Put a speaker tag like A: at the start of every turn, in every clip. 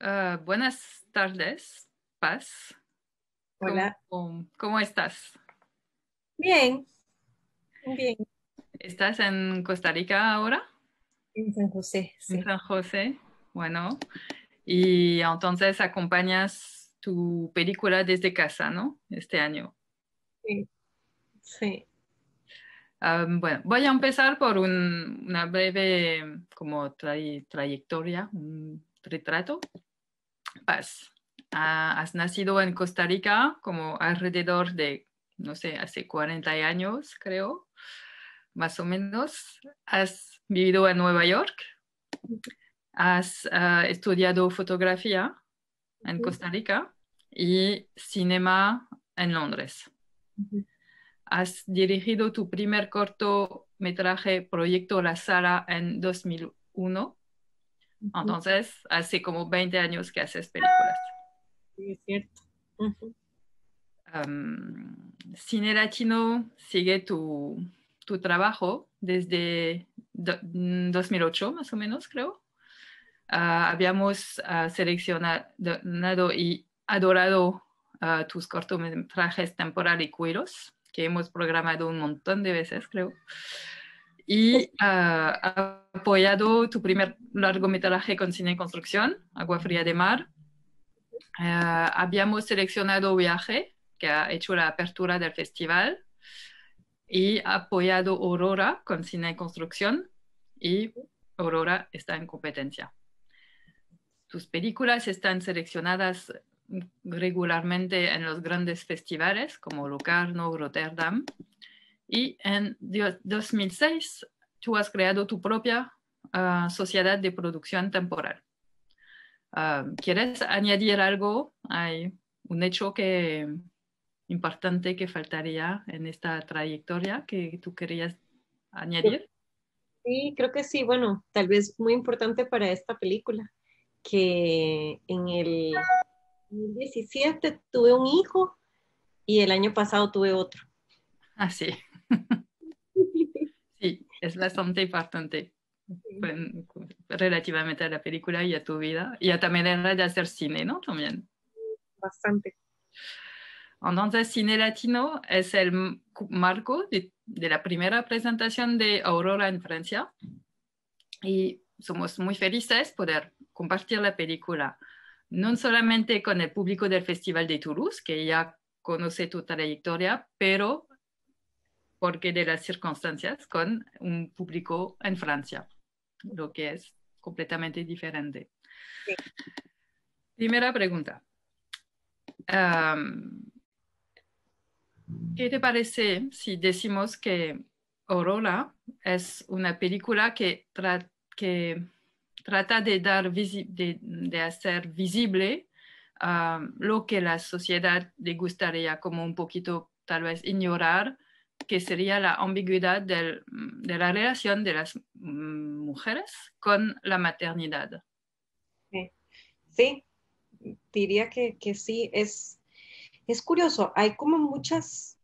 A: Buenas tardes, Paz.
B: Hola,
A: ¿Cómo estás?
B: bien, bien,
A: ¿Estás en Costa Rica ahora?
B: en San José,
A: ¿En
B: sí,
A: San José? Bueno, y entonces acompañas tu película desde casa, ¿no? Este año.
B: sí, sí.
A: Bueno, voy a empezar por una breve como trayectoria, un retrato. Paz, has nacido en Costa Rica como alrededor de, no sé, hace 40 años, creo, más o menos. Has vivido en Nueva York, has estudiado fotografía en
B: Ujú,
A: Costa Rica y cinema en Londres.
B: ujú,
A: Has dirigido tu primer cortometraje Proyecto La Sala en 2001.
B: ujú.
A: Entonces, hace como 20 años que haces películas.
B: Sí, es cierto. Ujú.
A: Cine Latino sigue tu trabajo desde 2008, más o menos, creo. Habíamos seleccionado y adorado tus cortometrajes Temporal y Cueros, que hemos programado un montón de veces, creo. Y apoyado tu primer largometraje con cine y construcción, Agua Fría de Mar. Habíamos seleccionado Viaje, que ha hecho la apertura del festival, y apoyado Aurora con cine y construcción, y Aurora está en competencia. Tus películas están seleccionadas regularmente en los grandes festivales como Locarno, Rotterdam, y en 2006 tú has creado tu propia sociedad de producción temporal. ¿Quieres añadir algo? Hay un hecho importante que faltaría en esta trayectoria que tú querías
B: Creo-
A: añadir.
B: Sí, creo que sí. Bueno, tal vez muy importante para esta película, que en el 2017 tuve un hijo y el año pasado tuve otro.
A: Ah, sí, sí, es bastante importante
B: Sí,
A: pues, relativamente a la película y a tu vida y a también era de hacer cine, ¿no? También.
B: bastante.
A: Entonces, Cine Latino es el marco de la primera presentación de Aurora en Francia y somos muy felices poder compartir la película, no solamente con el público del Festival de Toulouse, que ya conoce tu trayectoria, pero porque de las circunstancias con un público en Francia, lo que es completamente diferente.
B: Sí.
A: Primera pregunta. Um, ¿Qué te parece si decimos que Aurora es una película que trata de, de hacer visible lo que la sociedad le gustaría como un poquito tal vez ignorar, que sería la ambigüedad de la relación de las mujeres con la maternidad?
B: Sí, sí, diría que sí. Es curioso, hay como muchas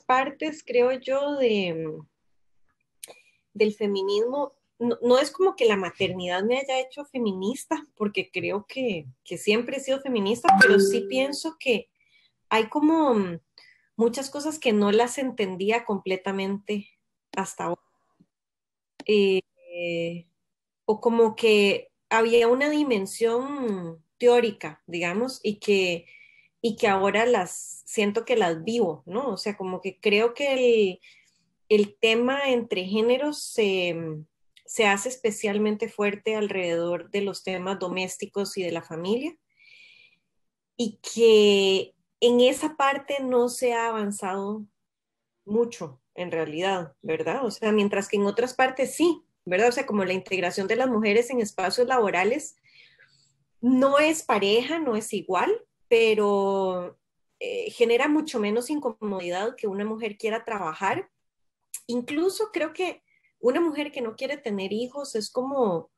B: partes, creo yo, del feminismo. No, no es como que la maternidad me haya hecho feminista, porque creo que siempre he sido feminista, pero sí pienso que hay como muchas cosas que no las entendía completamente hasta ahora. Eh, o como que había una dimensión teórica, digamos, y que ahora las siento que las vivo, ¿no? O sea, como que creo que el tema entre géneros se hace especialmente fuerte alrededor de los temas domésticos y de la familia, y que en esa parte no se ha avanzado mucho, en realidad, ¿verdad? O sea, mientras que en otras partes sí, ¿verdad? O sea, como la integración de las mujeres en espacios laborales no es pareja, no es igual, pero genera mucho menos incomodidad que una mujer quiera trabajar. Incluso creo que una mujer que no quiere tener hijos es como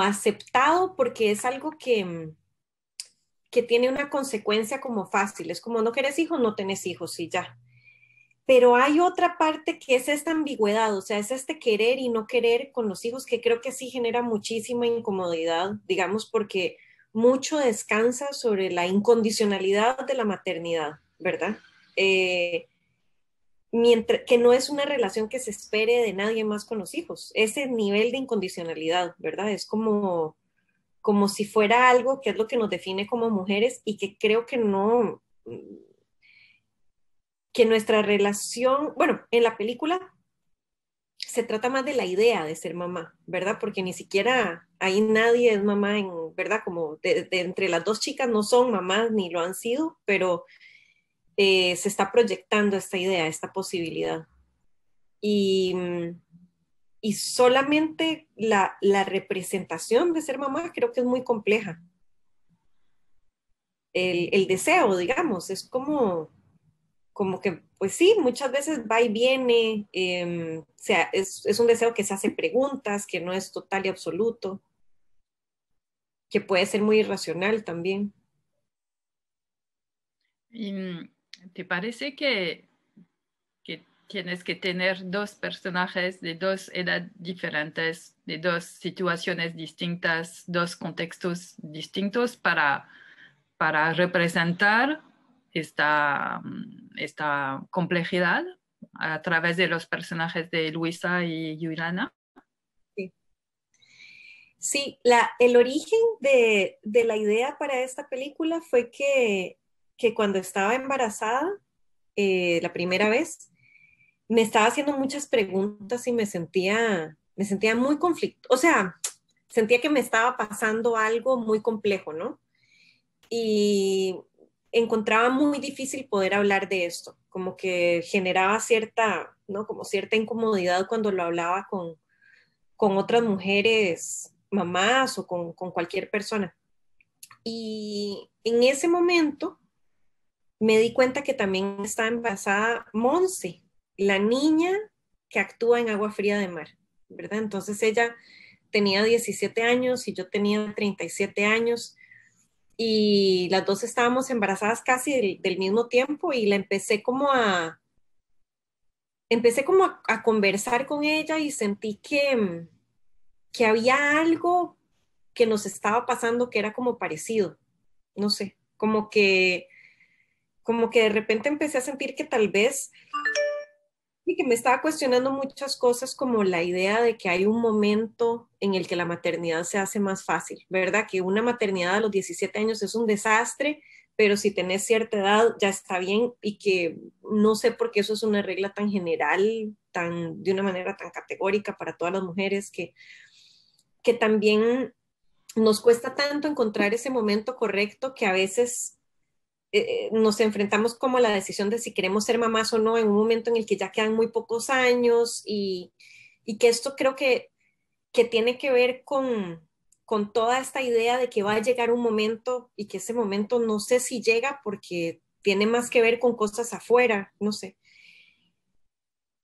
B: aceptado porque es algo que tiene una consecuencia como fácil. Es como no quieres hijos, no tenés hijos y ya. pero hay otra parte que es esta ambigüedad, o sea, es este querer y no querer con los hijos que creo que sí genera muchísima incomodidad, digamos, porque mucho descansa sobre la incondicionalidad de la maternidad, ¿verdad? Eh, mientras que no es una relación que se espere de nadie más con los hijos, ese nivel de incondicionalidad, ¿verdad? Es como si fuera algo que es lo que nos define como mujeres y que creo que no, que nuestra relación, bueno, en la película se trata más de la idea de ser mamá, ¿verdad? Porque ni siquiera ahí nadie es mamá en, ¿verdad? Como de entre las dos chicas no son mamás ni lo han sido, pero se está proyectando esta idea, esta posibilidad. Y, y solamente la representación de ser mamá creo que es muy compleja. El deseo, digamos, es como que, pues sí, muchas veces va y viene, o sea, es un deseo que se hace preguntas, que no es total y absoluto, que puede ser muy irracional también.
A: ¿Y te parece que tienes que tener dos personajes de dos edades diferentes, de dos situaciones distintas, dos contextos distintos para representar esta complejidad a través de los personajes de Luisa y Juliana?
B: Sí, sí el origen de la idea para esta película fue que cuando estaba embarazada, la primera vez, me estaba haciendo muchas preguntas y me sentía muy conflicto, o sea, sentía que me estaba pasando algo muy complejo, ¿no? Y encontraba muy difícil poder hablar de esto, como que generaba cierta, ¿no? Como cierta incomodidad cuando lo hablaba con otras mujeres, mamás o con cualquier persona. Y en ese momento me di cuenta que también estaba embarazada Monse, la niña que actúa en Agua Fría de Mar, ¿verdad? Entonces ella tenía 17 años y yo tenía 37 años y las dos estábamos embarazadas casi del mismo tiempo y la empecé como a conversar con ella y sentí que había algo que nos estaba pasando que era como parecido, no sé, como que de repente empecé a sentir que tal vez y que me estaba cuestionando muchas cosas como la idea de que hay un momento en el que la maternidad se hace más fácil, ¿verdad? Que una maternidad a los 17 años es un desastre, pero si tenés cierta edad ya está bien y que no sé por qué eso es una regla tan general, de una manera tan categórica para todas las mujeres, que también nos cuesta tanto encontrar ese momento correcto que a veces nos enfrentamos como a la decisión de si queremos ser mamás o no en un momento en el que ya quedan muy pocos años y que esto creo que tiene que ver con toda esta idea de que va a llegar un momento y que ese momento no sé si llega porque tiene más que ver con cosas afuera, no sé.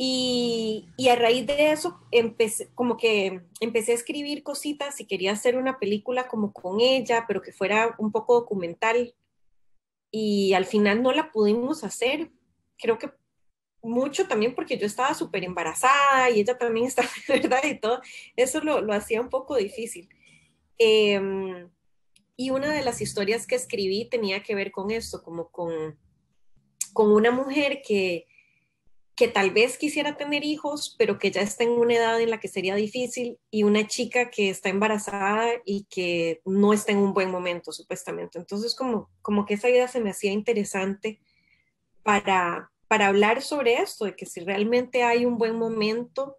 B: Y a raíz de eso empecé, como que empecé a escribir cositas y quería hacer una película como con ella, pero que fuera un poco documental y al final no la pudimos hacer. Creo que mucho también porque yo estaba súper embarazada y ella también estaba, ¿verdad? Y todo, eso lo hacía un poco difícil. Eh, y una de las historias que escribí tenía que ver con esto, como con una mujer que tal vez quisiera tener hijos, pero que ya está en una edad en la que sería difícil, y una chica que está embarazada y que no está en un buen momento, supuestamente. Entonces, como que esa idea se me hacía interesante para hablar sobre esto, de que si realmente hay un buen momento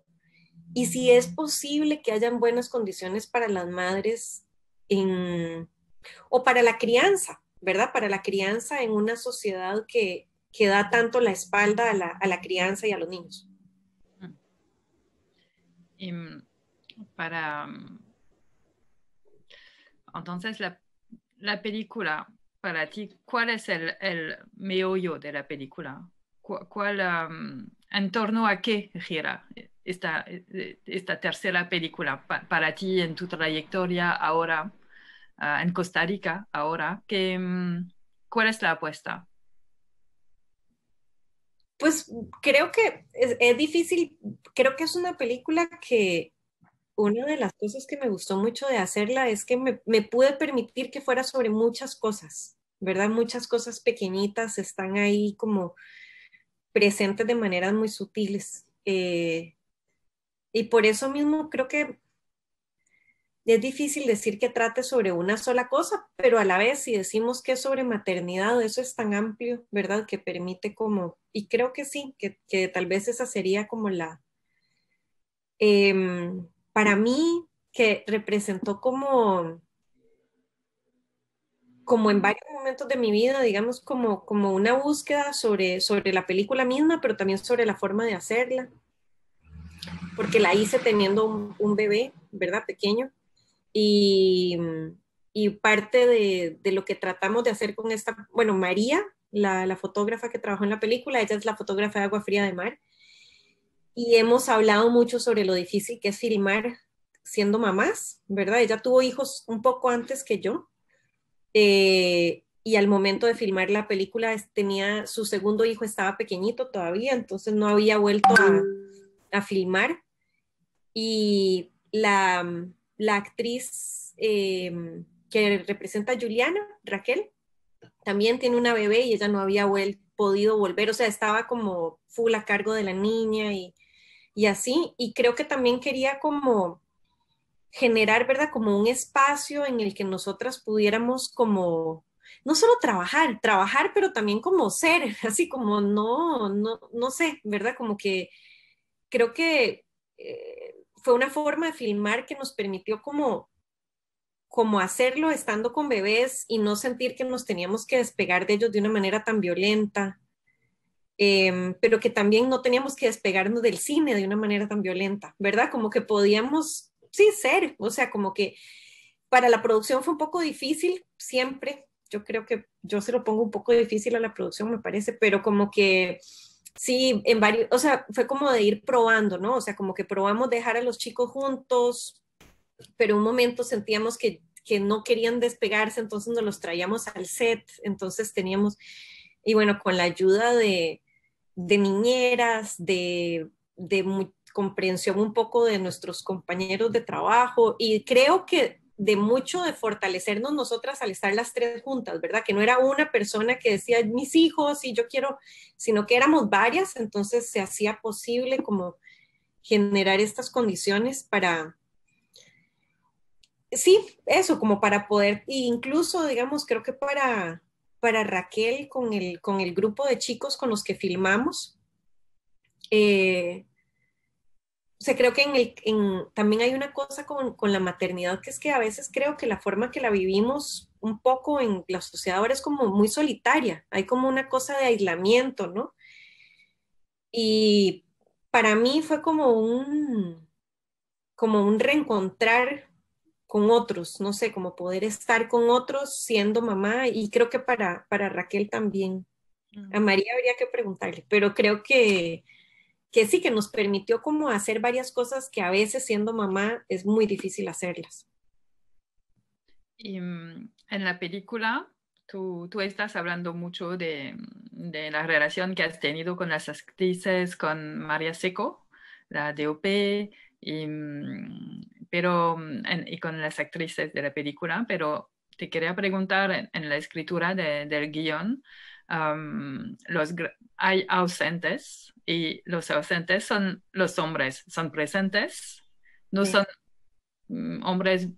B: y si es posible que hayan buenas condiciones para las madres o para la crianza, ¿verdad? Para la crianza en una sociedad que da tanto la espalda a la crianza y a los niños.
A: Y para, entonces, la película, para ti, ¿cuál es el meollo de la película? ¿Cuál, en torno a qué gira esta tercera película para ti en tu trayectoria ahora, en Costa Rica ahora? ¿Cuál es la apuesta?
B: Pues creo que es difícil, creo que es una película que una de las cosas que me gustó mucho de hacerla es que me pude permitir que fuera sobre muchas cosas, ¿verdad? Muchas cosas pequeñitas están ahí como presentes de maneras muy sutiles. Y por eso mismo creo que es difícil decir que trate sobre una sola cosa, pero a la vez si decimos que es sobre maternidad, eso es tan amplio, ¿verdad? Que permite como, y creo que sí, que tal vez esa sería como para mí, que representó como en varios momentos de mi vida, digamos, como una búsqueda sobre la película misma, pero también sobre la forma de hacerla, porque la hice teniendo un bebé, ¿verdad? Pequeño. Y, y parte de lo que tratamos de hacer con esta, bueno, María, la fotógrafa que trabajó en la película, ella es la fotógrafa de Agua Fría de Mar, y hemos hablado mucho sobre lo difícil que es filmar siendo mamás, ¿verdad? Ella tuvo hijos un poco antes que yo, y al momento de filmar la película tenía su segundo hijo, estaba pequeñito todavía, entonces no había vuelto a filmar, y la actriz que representa a Juliana, Raquel, también tiene una bebé y ella no había podido volver, o sea, estaba como full a cargo de la niña y así, y creo que también quería como generar, ¿verdad? Como un espacio en el que nosotras pudiéramos como, no solo trabajar, pero también como ser, así como no sé, ¿verdad? Como que creo que fue una forma de filmar que nos permitió como hacerlo estando con bebés y no sentir que nos teníamos que despegar de ellos de una manera tan violenta, pero que también no teníamos que despegarnos del cine de una manera tan violenta, ¿verdad? Como que podíamos, sí, ser, o sea, como que para la producción fue un poco difícil siempre. Yo creo que yo se lo pongo un poco difícil a la producción, me parece, pero como que sí, en varios, o sea, fue como de ir probando, ¿no? O sea, como que probamos dejar a los chicos juntos, pero un momento sentíamos que no querían despegarse, entonces nos los traíamos al set, entonces teníamos, y bueno, con la ayuda de niñeras, de comprensión un poco de nuestros compañeros de trabajo, y creo que de mucho de fortalecernos nosotras al estar las tres juntas, ¿verdad? Que no era una persona que decía mis hijos y yo quiero, sino que éramos varias, entonces se hacía posible como generar estas condiciones para, sí, eso, como para poder, e incluso, digamos, creo que para Raquel con el grupo de chicos con los que filmamos, eh, o sea, creo que también hay una cosa con la maternidad que es que a veces creo que la forma que la vivimos un poco en la sociedad ahora es como muy solitaria, hay como una cosa de aislamiento, ¿no? Y para mí fue como un reencontrar con otros, no sé, como poder estar con otros siendo mamá y creo que para Raquel también. A
A: Mm.
B: María habría que preguntarle, pero creo que sí, que nos permitió como hacer varias cosas que a veces siendo mamá es muy difícil hacerlas.
A: Y en la película, tú estás hablando mucho de la relación que has tenido con las actrices, con María Seco, la DOP, y, y con las actrices de la película, pero te quería preguntar en la escritura del guión, hay ausentes y los ausentes son los hombres, son presentes, no
B: Sí.
A: son hombres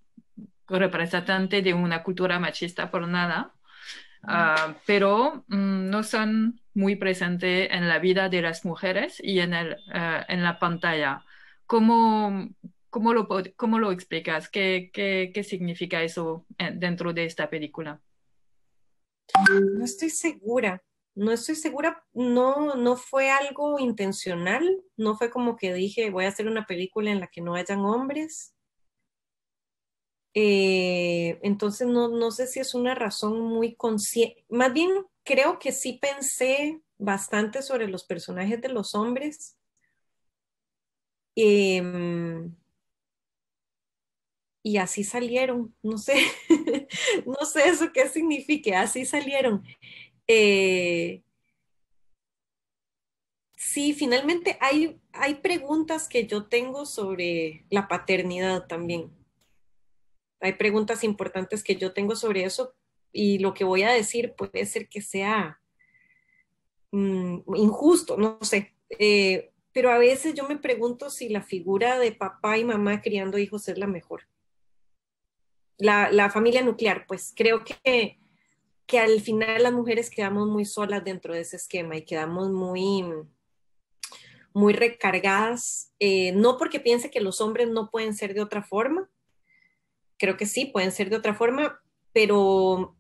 A: representantes de una cultura machista por nada, pero no son muy presentes en la vida de las mujeres y en la pantalla. ¿Cómo, cómo lo explicas? ¿Qué significa eso dentro de esta película?
B: No estoy segura, no estoy segura, no fue algo intencional, no fue como que dije voy a hacer una película en la que no hayan hombres. Entonces no sé si es una razón muy consciente, más bien creo que sí pensé bastante sobre los personajes de los hombres. em, y así salieron, no sé, no sé eso qué signifique, así salieron. Eh, sí, finalmente hay preguntas que yo tengo sobre la paternidad también. Hay preguntas importantes que yo tengo sobre eso y lo que voy a decir puede ser que sea injusto, no sé. Pero a veces yo me pregunto si la figura de papá y mamá criando hijos es la mejor. La familia nuclear, pues creo que al final las mujeres quedamos muy solas dentro de ese esquema y quedamos muy recargadas, no porque piense que los hombres no pueden ser de otra forma, creo que sí, pueden ser de otra forma, pero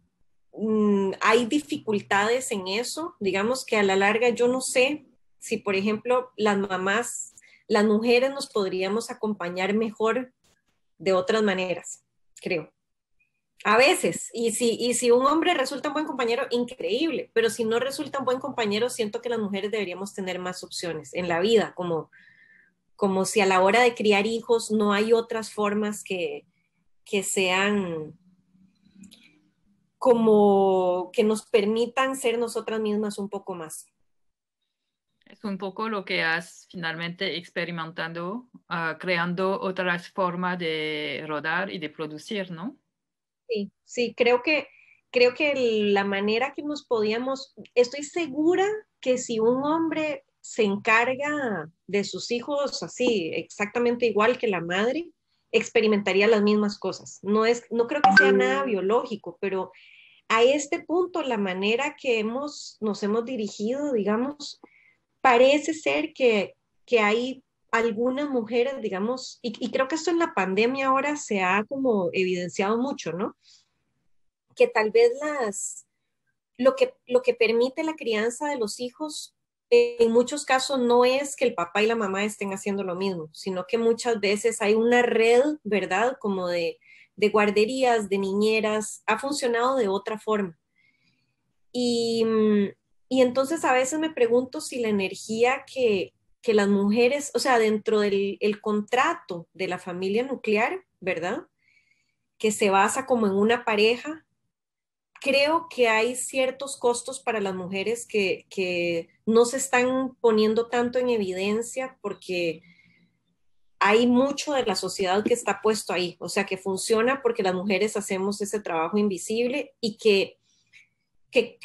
B: hay dificultades en eso, digamos que a la larga yo no sé si, por ejemplo, las mamás, las mujeres nos podríamos acompañar mejor de otras maneras, creo. A veces, y si un hombre resulta un buen compañero, increíble, pero si no resulta un buen compañero, siento que las mujeres deberíamos tener más opciones en la vida, como si a la hora de criar hijos no hay otras formas que sean como que nos permitan ser nosotras mismas un poco más.
A: Es un poco lo que has finalmente experimentado, creando otras formas de rodar y de producir, ¿no?
B: Sí, sí, creo que la manera que nos podíamos, estoy segura que si un hombre se encarga de sus hijos así, exactamente igual que la madre, experimentaría las mismas cosas. No creo que sea nada biológico, pero a este punto, la manera que nos hemos dirigido, digamos, parece ser que hay algunas mujeres, digamos, y creo que esto en la pandemia ahora se ha como evidenciado mucho, ¿no? Que tal vez lo que permite la crianza de los hijos en muchos casos no es que el papá y la mamá estén haciendo lo mismo, sino que muchas veces hay una red, ¿verdad? Como de guarderías, de niñeras, ha funcionado de otra forma. Y, y entonces a veces me pregunto si la energía que las mujeres, o sea, dentro del el contrato de la familia nuclear, ¿verdad? Que se basa como en una pareja, creo que hay ciertos costos para las mujeres que no se están poniendo tanto en evidencia porque hay mucho de la sociedad que está puesto ahí, o sea, que funciona porque las mujeres hacemos ese trabajo invisible y que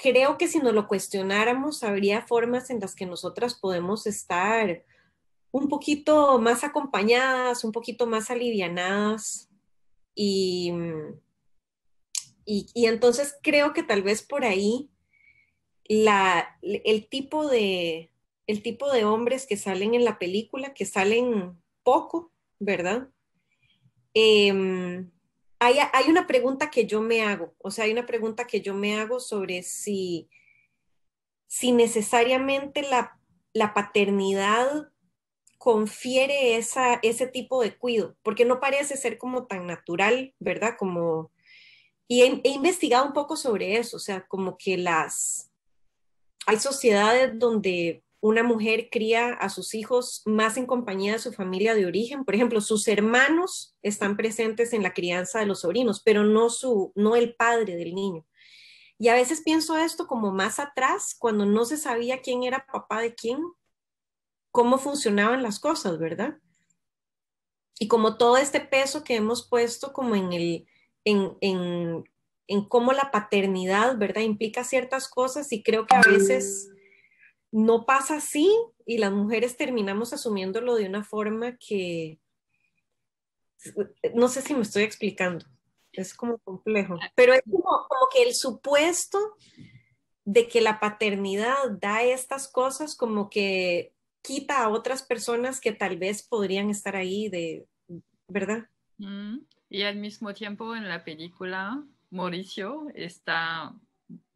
B: creo que si nos lo cuestionáramos, habría formas en las que nosotras podemos estar un poquito más acompañadas, un poquito más alivianadas y, y entonces creo que tal vez por ahí la, el tipo de hombres que salen en la película, que salen poco, ¿verdad? Hay una pregunta que yo me hago, o sea, hay una pregunta que yo me hago sobre si necesariamente la paternidad confiere ese tipo de cuidado, porque no parece ser como tan natural, ¿verdad? Y he investigado un poco sobre eso, o sea, como que hay sociedades donde una mujer cría a sus hijos más en compañía de su familia de origen. Por ejemplo, sus hermanos están presentes en la crianza de los sobrinos, pero no el padre del niño. Y a veces pienso esto como más atrás, cuando no se sabía quién era papá de quién, cómo funcionaban las cosas, ¿verdad? Y como todo este peso que hemos puesto como en, en, en cómo la paternidad, ¿verdad? Implica ciertas cosas y creo que a veces no pasa así y las mujeres terminamos asumiéndolo de una forma que no sé si me estoy explicando, es como complejo, pero es como que el supuesto de que la paternidad da estas cosas como que quita a otras personas que tal vez podrían estar ahí ¿verdad?
A: Mm. Y al mismo tiempo en la película, Mauricio está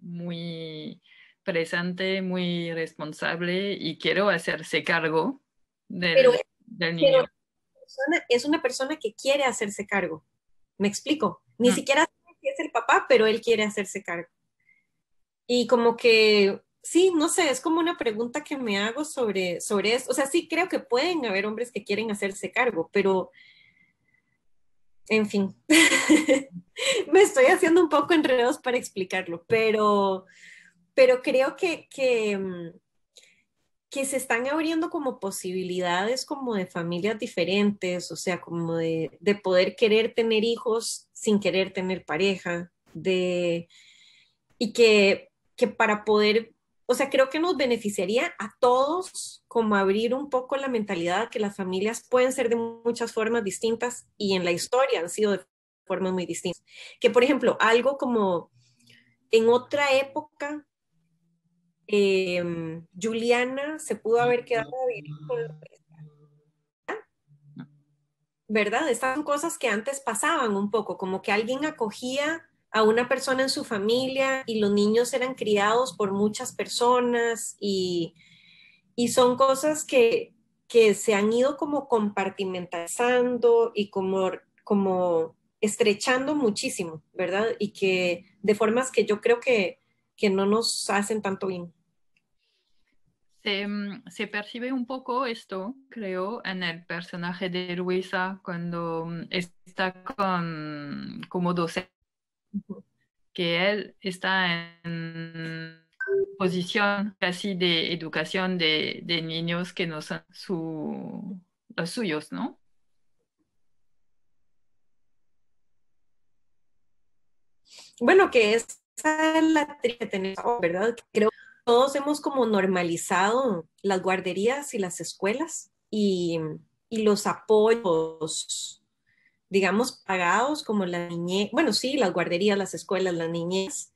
A: muy presente, muy responsable y quiero hacerse cargo
B: Pero,
A: del
B: pero
A: niño.
B: es una persona que quiere hacerse cargo, ¿me explico? Ni
A: Mm.
B: siquiera sabe si es el papá, pero él quiere hacerse cargo. Y como que, sí, no sé, es como una pregunta que me hago sobre esto. O sea, sí creo que pueden haber hombres que quieren hacerse cargo, pero, en fin, me estoy haciendo un poco enredos para explicarlo, pero creo que se están abriendo como posibilidades como de familias diferentes, o sea, como de poder querer tener hijos sin querer tener pareja, y que para poder, o sea, creo que nos beneficiaría a todos como abrir un poco la mentalidad que las familias pueden ser de muchas formas distintas y en la historia han sido de formas muy distintas. Que, por ejemplo, algo como en otra época, Juliana se pudo haber quedado a vivir con, ¿verdad? Estas son cosas que antes pasaban un poco, como que alguien acogía a una persona en su familia y los niños eran criados por muchas personas y son cosas que se han ido como compartimentalizando y como estrechando muchísimo, ¿verdad? Y que de formas que yo creo que no nos hacen tanto bien.
A: Se percibe un poco esto, creo, en el personaje de Luisa cuando está como docente, que él está en posición casi de educación de niños que no son los suyos, ¿no?
B: Bueno, que esa es la triste que tenemos, ¿verdad? Creo que todos hemos como normalizado las guarderías y las escuelas y los apoyos, digamos, pagados como la niñez, bueno, sí, las guarderías, las escuelas, las niñez,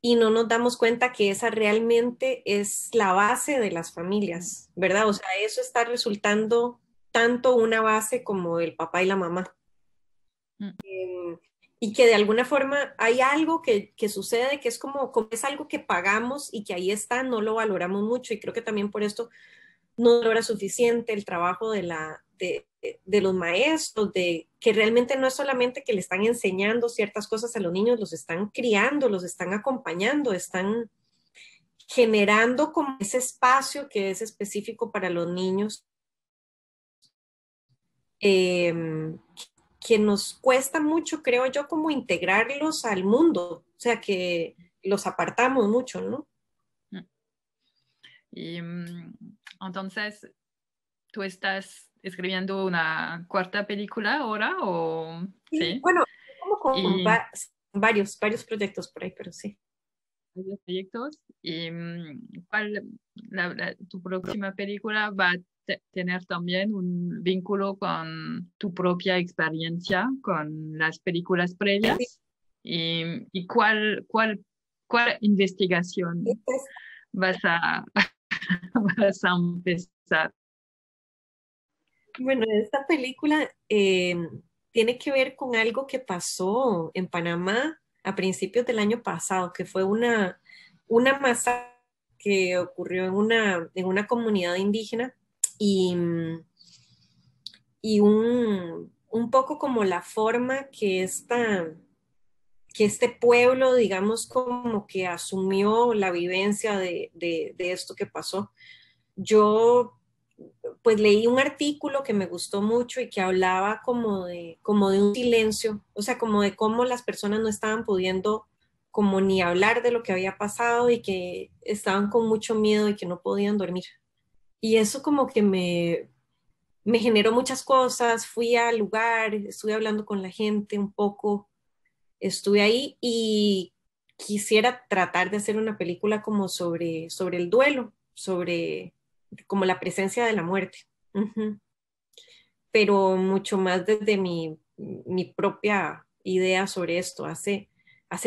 B: y no nos damos cuenta que esa realmente es la base de las familias, ¿verdad? O sea, eso está resultando tanto una base como el papá y la mamá.
A: Mm.
B: Y que de alguna forma hay algo que sucede que es como es algo que pagamos y que ahí está, no lo valoramos mucho y creo que también por esto no valora suficiente el trabajo de los maestros, de que realmente no es solamente que le están enseñando ciertas cosas a los niños, los están criando, los están acompañando, están generando como ese espacio que es específico para los niños. Eh, que nos cuesta mucho, creo yo, como integrarlos al mundo, o sea, que los apartamos mucho, ¿no?
A: Mm. Y entonces, ¿tú estás escribiendo una cuarta película ahora o
B: Sí,
A: sí?
B: bueno, como con
A: Y
B: varios proyectos por ahí, pero sí.
A: varios proyectos. ¿Y cuál, tu próxima película va a tener también un vínculo con tu propia experiencia, con las películas
B: Sí,
A: previas? ¿Y cuál investigación
B: pues,
A: vas a, vas a empezar?
B: bueno, esta película tiene que ver con algo que pasó en Panamá a principios del año pasado, que fue una masacre que ocurrió en una comunidad indígena y, y un poco como la forma que este pueblo, digamos, como que asumió la vivencia de esto que pasó. Yo pues leí un artículo que me gustó mucho y que hablaba como de un silencio, o sea, como de cómo las personas no estaban pudiendo como ni hablar de lo que había pasado y que estaban con mucho miedo y que no podían dormir. Y eso como que me generó muchas cosas, fui al lugar, estuve hablando con la gente un poco, estuve ahí y quisiera tratar de hacer una película como sobre el duelo, sobre como la presencia de la muerte. Ujú. Pero mucho más desde mi propia idea sobre esto. Hace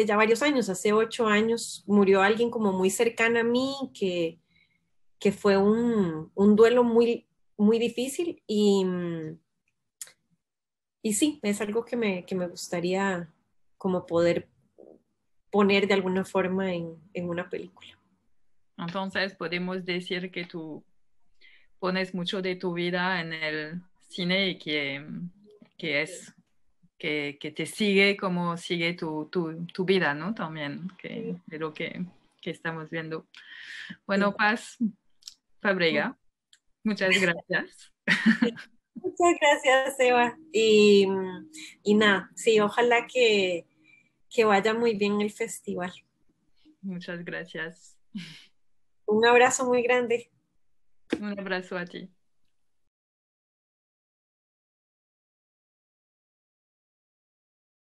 B: ya varios años, hace 8 años, murió alguien como muy cercana a mí que fue un duelo muy difícil y sí, es algo que me gustaría como poder poner de alguna forma en una película.
A: Entonces, podemos decir que tú pones mucho de tu vida en el cine y que es que te sigue como sigue tu vida, ¿no? También,
B: Sí,
A: de lo que estamos viendo.
B: sí.
A: Bueno, Paz Fabrega, muchas gracias.
B: Muchas gracias, Eva. Y nada, sí, ojalá que vaya muy bien el festival.
A: Muchas gracias.
B: Un abrazo muy grande.
A: Un abrazo a ti.